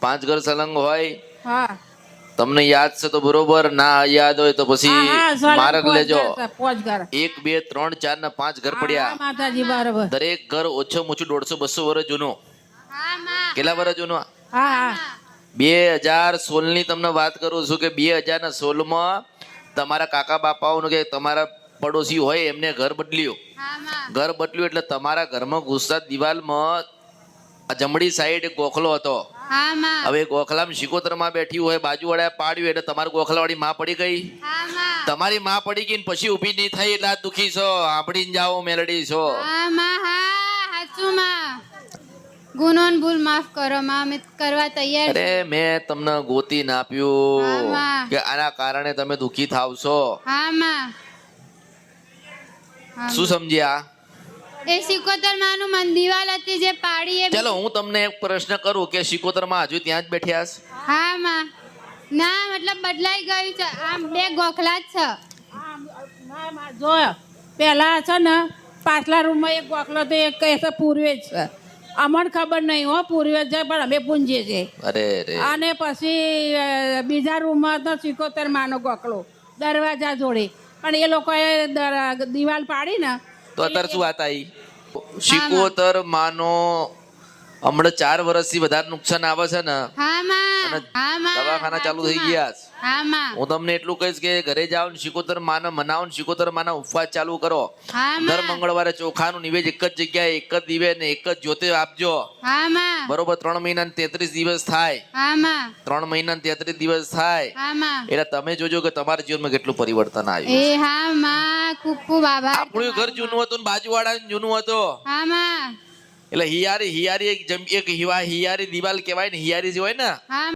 5 ઘર સલંગ હોય? હા તમને યાદ છે તો બરોબર, ના યાદ હોય તો પછી માર્ગ લેજો. 5 ઘર 1 2 3 4 ને 5 ઘર હા પડ્યા. માતાજી બરાબર. દરેક ઘર ઓછામાં ઓછું 150 200 વર્ષ જૂનું. કેટલા વર્ષ જૂનું? હા હા 2016 ની તમને વાત કરું છું કે 2016 માં તમારા કાકા બાપાઓનું કે તમારા પડોશી હોય એમને ઘર બદલ્યું. ઘર બદલ્યું એટલે તમારા ઘરમાં ઘૂસતા દિવાલમાં જમણી સાઈડ એક ગોખલો હતો. હવે ગોખલામાં શિકોતરમાં બેઠી હોય, બાજુવાળા પાડ્યું એટલે તમારી ગોખલાવાળી માં પડી ગઈ. તમારી માં પડી ગઈ ને પછી ઊભી નહીં થઈ એટલે આ દુખી છો, સાંભળીને જાઓ મેલડી છો. ગુનો ને ભૂલ માફ કરો માં, અમે કરવા તૈયાર છીએ. અરે મેં તમને ગોતીને આપ્યું હા, માં. કે આના કારણે તમે દુખી થાવ છો. હા માં. હા, શું સમજ્યા? એ સિકોતર માનું મન દિવાલ હતી જે પાડી એ. ચલો હું તમને એક પ્રશ્ન કરું કે શિકોતરમાં હજુ ત્યાં જ બેઠ્યા છે? હા માં. ના મતલબ બદલાઈ ગયું છે, આમ 2 ગોખલા જ છે. જો પેલા છે ને પાછલા રૂમમાં એક ગોખલો તો એક કહે છે પૂર્વેજ છે. અમને ખબર નહીં હો પૂર્વેજ છે, પણ અમે પૂંજીએ છીએ. અરે રે. અને પછી બીજા રૂમમાં તો સિકોતર માનો ગોખલો દરવાજા જોડે, પણ એ લોકોએ દિવાલ પાડી ને તો અત્યારે શું વાત આવી? શિકોતર માનો હમણાં 4 વર્ષથી વધારે નુકસાન આવે છે ને, હા માં. અને હા માં. દવાખાના ચાલુ થઈ ગયા છે. હા માં. હું તમને એટલું કહીશ કે ઘરે જાઓ ને શિકોતર માને મનાવો ને શિકોતર માના ઉપવાસ ચાલુ કરો. હા દર માં. મંગળવારે ચોખાનું નિવેદ એક જ જગ્યાએ એક જ દિવે ને એક જ જ્યોતે આપજો. હા માં. બરોબર. 3 મહિના ને 33 દિવસ થાય. હા માં. 3 મહિના ને 33 દિવસ થાય હા માં. એટલે તમે જોજો કે તમારા જીવનમાં કેટલું પરિવર્તન આવ્યું. એ હા માં, ખૂબ ખૂબ આભાર. આપણું ઘર જૂનું હતું ને બાજુવાળાનું જૂનું હતું. હા માં. એટલે હિયારી હિયારી એક હિયારી દિવાલ કહેવાય ને, હિયારી જે હોય ને હા